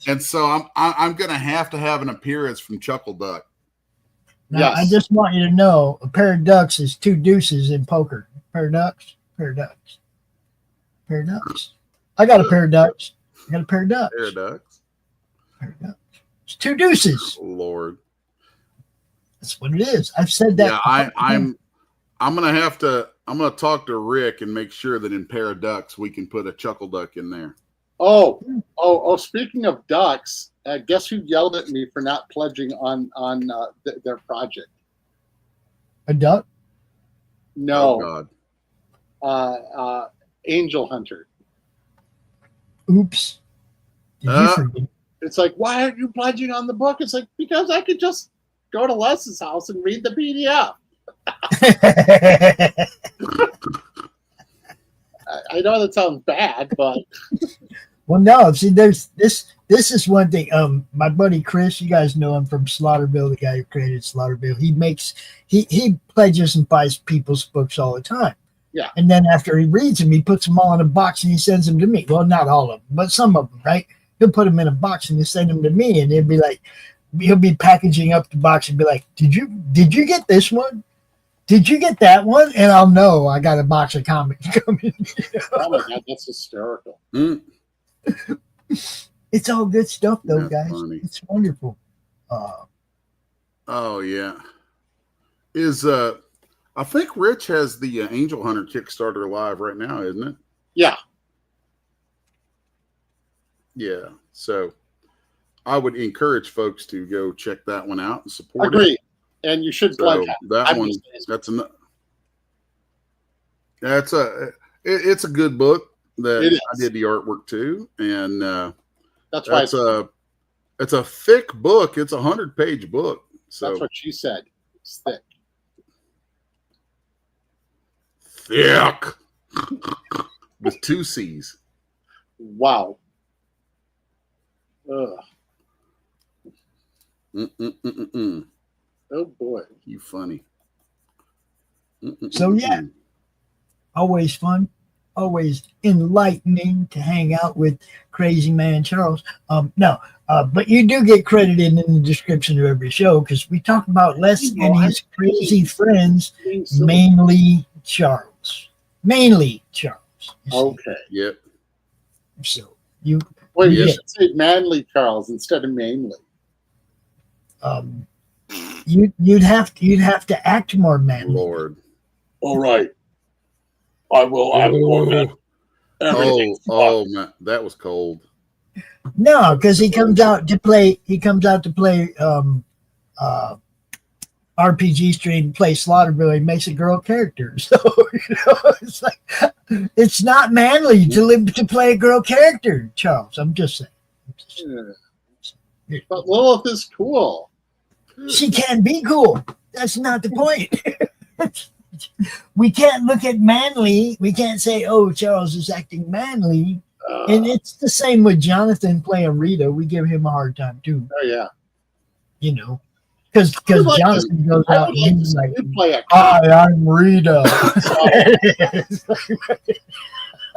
And so I'm gonna have to have an appearance from Chuckle Duck. Now, Yes. I just want you to know a pair of ducks is two deuces in poker. Paradox. I got a pair of ducks. Paradox. It's two deuces. Lord. That's what it is. I've said that. Yeah, I'm gonna talk to Rick and make sure that in Paradox we can put a Chuckle Duck in there. Oh! Speaking of ducks, guess who yelled at me for not pledging on their project? A duck? No. Oh God. Angel Hunter. Oops. Did you forget? It's like, why aren't you pledging on the book? It's like, because I could just go to Les's house and read the PDF. I know that sounds bad, but well, no. See, there's this. This is one thing. My buddy Chris, you guys know him from Slaughterville, the guy who created Slaughterville. He pledges and buys people's books all the time. Yeah. And then after he reads them, he puts them all in a box and he sends them to me. Well, not all of them, but some of them, right? He'll put them in a box and he'll send them to me, and it'd be like, he'll be packaging up the box and be like, "Did you get this one? Did you get that one?" And I'll know I got a box of comics coming. Oh my God, that's hysterical. It's all good stuff, though, That's guys. funny. It's wonderful. Oh yeah. I think Rich has the Angel Hunter Kickstarter live right now, isn't it? Yeah. Yeah. So I would encourage folks to go check that one out and support Agree. it. And you should So plug that one, it's a good book that I did the artwork to, and that's why it's a thick book. It's 100-page book. So that's what she said. It's thick. Thick with 2 C's. Wow. Ugh. Oh boy, You funny. So yeah, always fun, always enlightening to hang out with Crazy Man Charles. But you do get credited in the description of every show because we talk about Les and his crazy friends, mainly Charles. Okay. Yep. So you should say Manly Charles instead of mainly. You'd have to act more manly. Lord. All right. I will. Oh man, that was cold. No, because he comes out to play. RPG stream play Slaughterville, he makes a girl character. So it's like it's not manly to play a girl character, Charles. I'm just saying. Yeah. But Lilith is cool. She can be cool. That's not the point. We can't look at manly. We can't say, "Oh, Charles is acting manly." And it's the same with Jonathan playing Rita. We give him a hard time too. Oh yeah. Because Jonathan goes out and he's like, "Hi, I'm Rita."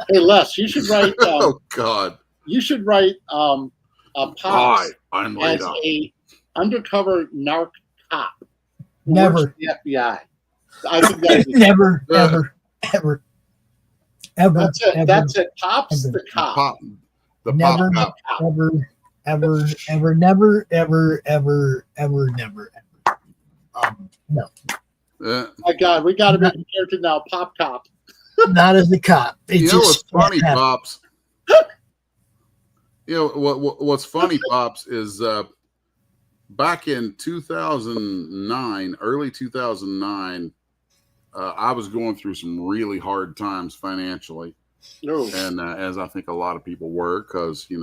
Hey Les, you should write. Oh God. You should write a Pops I'm as Rita. a undercover narc cop. who Never. works for the FBI. I think that's Never, ever, ever, ever. That's it. Ever, That's it. Pops ever. the cop. The Never, pop cop. ever, never, ever, never. No, My God, we got to make a character now. Pop cop. not as a cop. It You know what's just funny, can't happen. Pops? You know what's funny, Pops, is back in 2009, early 2009, I was going through some really hard times financially, No. and as I think a lot of people were, because there's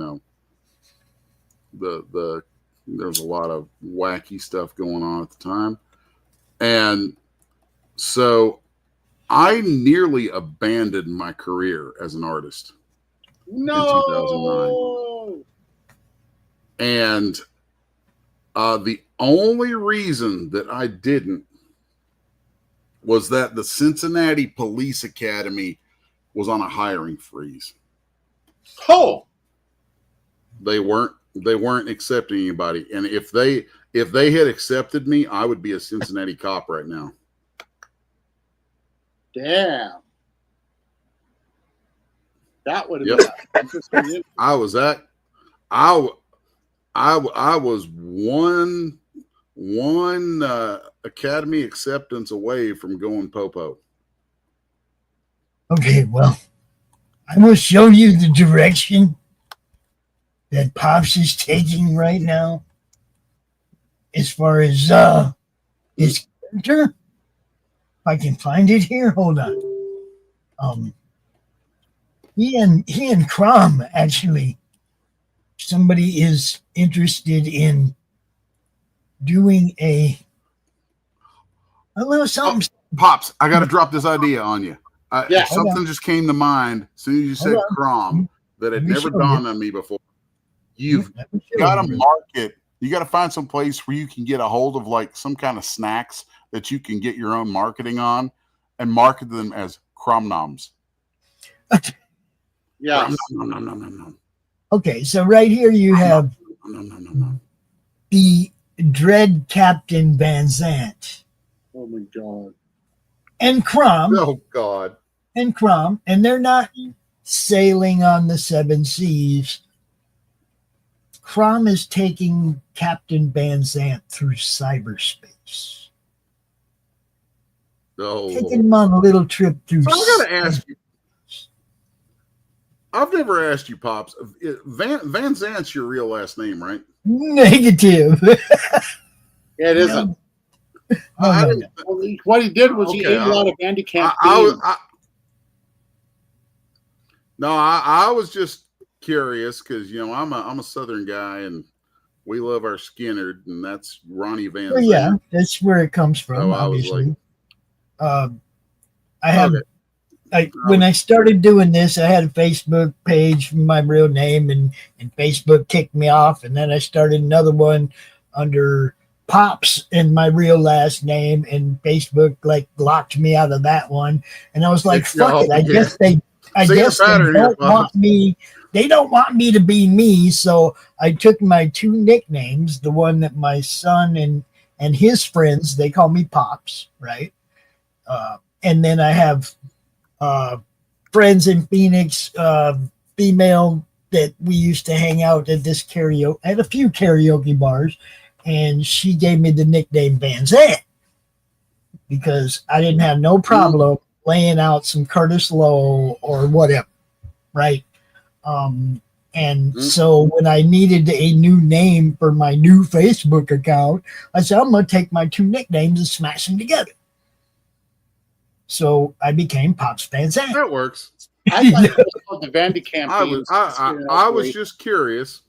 a lot of wacky stuff going on at the time, and so I nearly abandoned my career as an artist. No. And the only reason that I didn't was that the Cincinnati Police Academy was on a hiring freeze. Oh. They weren't accepting anybody. And if they had accepted me, I would be a Cincinnati cop right now. Damn. That would have Yep. been interesting. I was one Academy acceptance away from going popo. Okay, well, I will show you the direction that Pops is taking right now as far as his character. If I can find it here, hold on. He and Crom, actually, somebody is interested in doing a little something. Pops, I got to drop this idea on you. Yeah. Something just came to mind as soon as you said Hold on. Crom that had Let me never show dawned you. on me before. You've Let me show got to you. market. You got to find some place where you can get a hold of like some kind of snacks that you can get your own marketing on and market them as Crom Noms. Yeah. No. Okay, so right here you have No. the Dread Captain Van Zant Oh my God. and Crom. Oh God. And Crom, and they're not sailing on the seven seas. Crom is taking Captain Van Zant through cyberspace, Oh. taking him on a little trip through. So I gotta ask you. I've never asked you, Pops. Van Zant's your real last name, right? Negative. Yeah, it isn't. No. Well, what he did was he Okay, ate a lot of Andy Camp. I was just curious because I'm a Southern guy and we love our Skinner, and that's Ronnie Van Well, Zant. yeah, that's where it comes from. So I was obviously, like, I have. Okay. When I started doing this, I had a Facebook page with my real name, and Facebook kicked me off. And then I started another one under Pops and my real last name, and Facebook like locked me out of that one. And I was like, "Fuck it!" I guess they don't want me. They don't want me to be me. So I took my two nicknames, the one that my son and his friends, they call me Pops, right? And then I have friends in Phoenix, female that we used to hang out at this karaoke, at a few karaoke bars, and she gave me the nickname Van Zant because I didn't have no problem laying out some Curtis Lowe or whatever, right? And so when I needed a new name for my new Facebook account, I said, I'm going to take my two nicknames and smash them together. So I became Pops Van Zandt. That works. I thought it was called the Vandy campaign. I was just curious.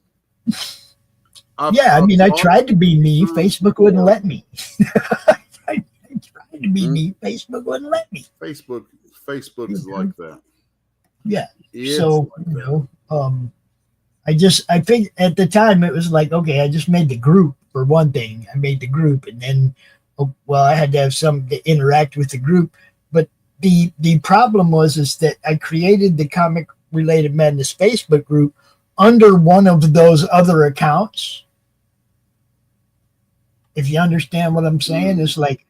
Yeah, I mean, I tried to be me. Facebook wouldn't let me. I tried to be me. Facebook wouldn't let me. Facebook is like that. Yeah. It's so, like you know, I think at the time it was like, okay, I just made the group for one thing. I made the group, and then, well, I had to have something to interact with the group. But the problem is that I created the Comic Related Madness Facebook group under one of those other accounts. If you understand what I'm saying, it's like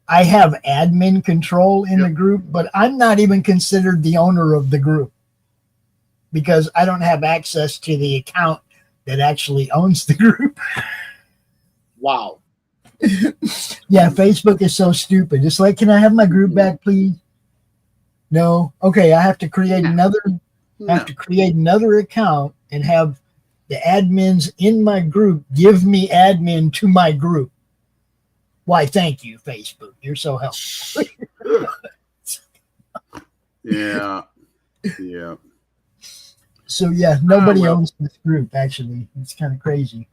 I have admin control in the group, but I'm not even considered the owner of the group because I don't have access to the account that actually owns the group. Wow. Yeah, Facebook is so stupid. It's like, can I have my group back, please? No. Okay, I have to create another. I have to create another account and have the admins in my group give me admin to my group. Why, thank you, Facebook. You're so helpful. Yeah. So, yeah, nobody owns this group, actually. It's kind of crazy.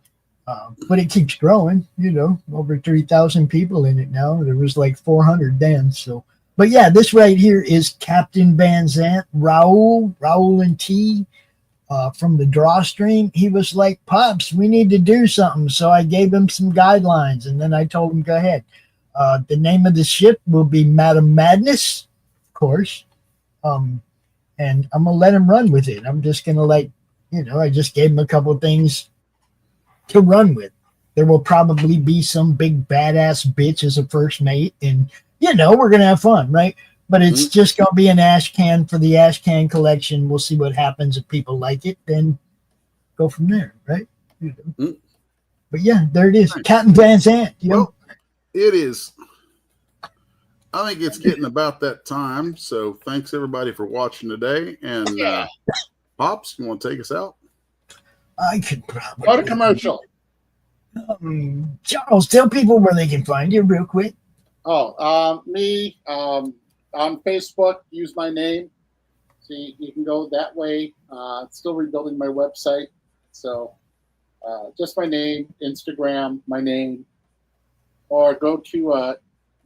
But it keeps growing, you know, over 3,000 people in it now. There was like 400 then. So, but yeah, this right here is Captain Van Zandt, Raul and T. From the drawstring. He was like, Pops, we need to do something. So I gave him some guidelines, and then I told him, go ahead. The name of the ship will be Madam Madness, of course. And I'm going to let him run with it. I'm just going to I just gave him a couple of things to run with. There will probably be some big badass bitch as a first mate, and, we're going to have fun, right? But it's just going to be an ash can for the ash can collection. We'll see what happens if people like it, then go from there, right? But yeah, there it is. Nice. Captain Van Zandt. Well, it is. I think it's getting about that time. So thanks everybody for watching today. And Pops, you want to take us out? I could probably. Go to commercial. Charles, tell people where they can find you real quick. Me. On Facebook, use my name. See, you can go that way. Still rebuilding my website. So just my name, Instagram, my name. Or go to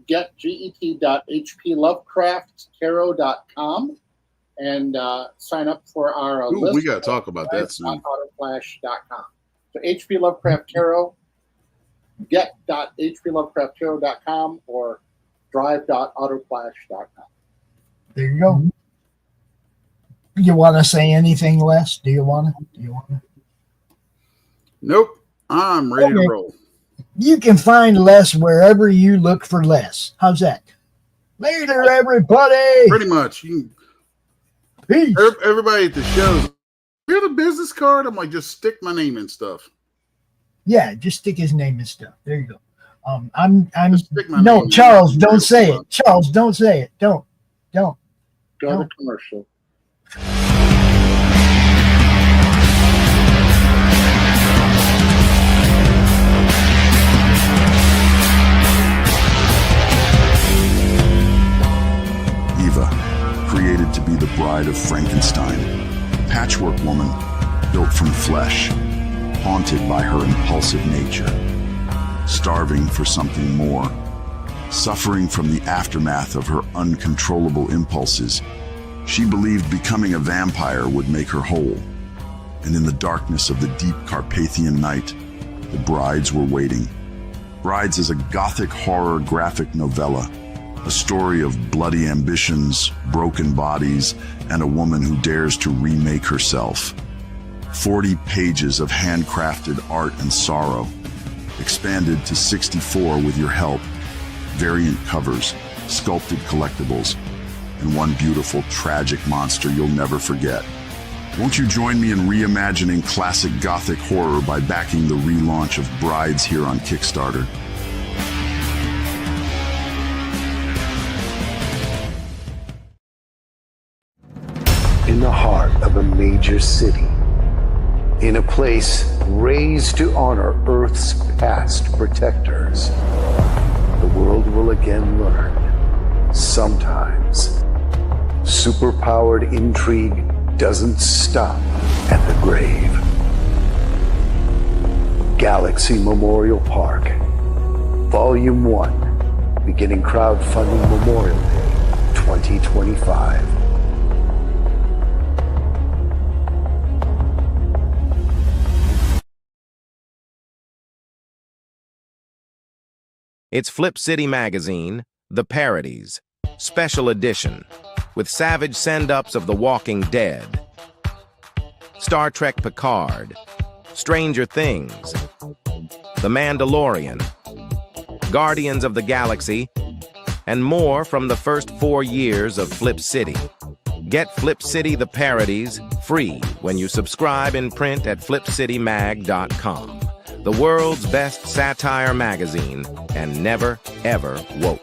get.hplovecrafttarot.com and sign up for our list. We got to talk about that soon. Autoflash.com. So HP Lovecraft Tarot, get.hplovecrafttarot.com or drive.autoflash.com. There you go. You want to say anything, Les? Do you want to? Nope. I'm ready to roll. You can find Les wherever you look for Les. How's that? Later, everybody. Pretty much. Peace. Everybody at the shows, you have a business card? I'm like, just stick my name and stuff. Yeah, just stick his name and stuff. There you go. No, Charles, don't say it. Charles, don't say it. Don't. Go to commercial. Eva, created to be the bride of Frankenstein, a patchwork woman built from flesh, haunted by her impulsive nature, starving for something more, suffering from the aftermath of her uncontrollable impulses. She believed becoming a vampire would make her whole. And in the darkness of the deep Carpathian night, the brides were waiting. Brides is a gothic horror graphic novella, a story of bloody ambitions, broken bodies, and a woman who dares to remake herself. 40 pages of handcrafted art and sorrow, expanded to 64 with your help, variant covers, sculpted collectibles, and one beautiful, tragic monster you'll never forget. Won't you join me in reimagining classic Gothic horror by backing the relaunch of Brides here on Kickstarter? In the heart of a major city in a place raised to honor Earth's past protectors, the world will again learn, sometimes, superpowered intrigue doesn't stop at the grave. Galaxy Memorial Park, Volume 1, beginning crowdfunding Memorial Day 2025. It's Flip City Magazine, The Parodies, Special Edition, with savage send-ups of The Walking Dead, Star Trek Picard, Stranger Things, The Mandalorian, Guardians of the Galaxy, and more from the first 4 years of Flip City. Get Flip City The Parodies free when you subscribe in print at flipcitymag.com. The world's best satire magazine, and never, ever woke.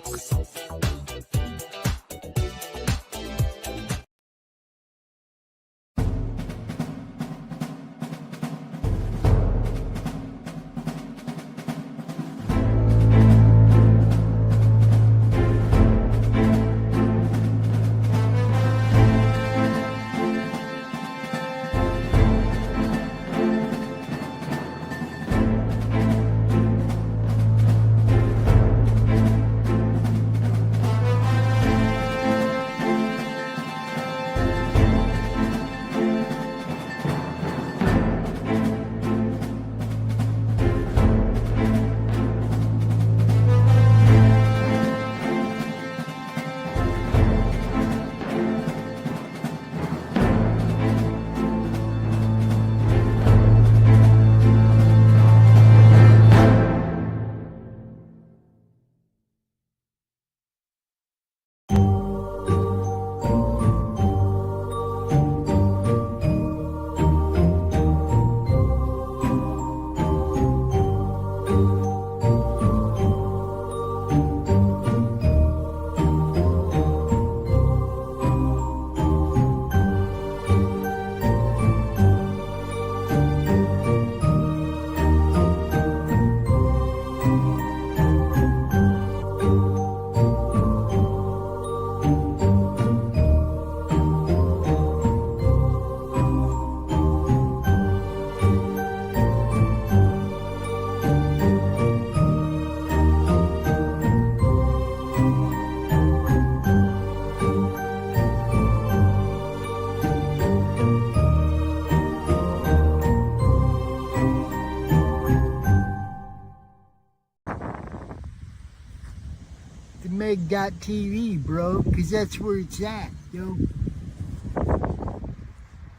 Meg.TV, bro, because that's where it's at, yo.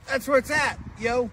That's where it's at, yo.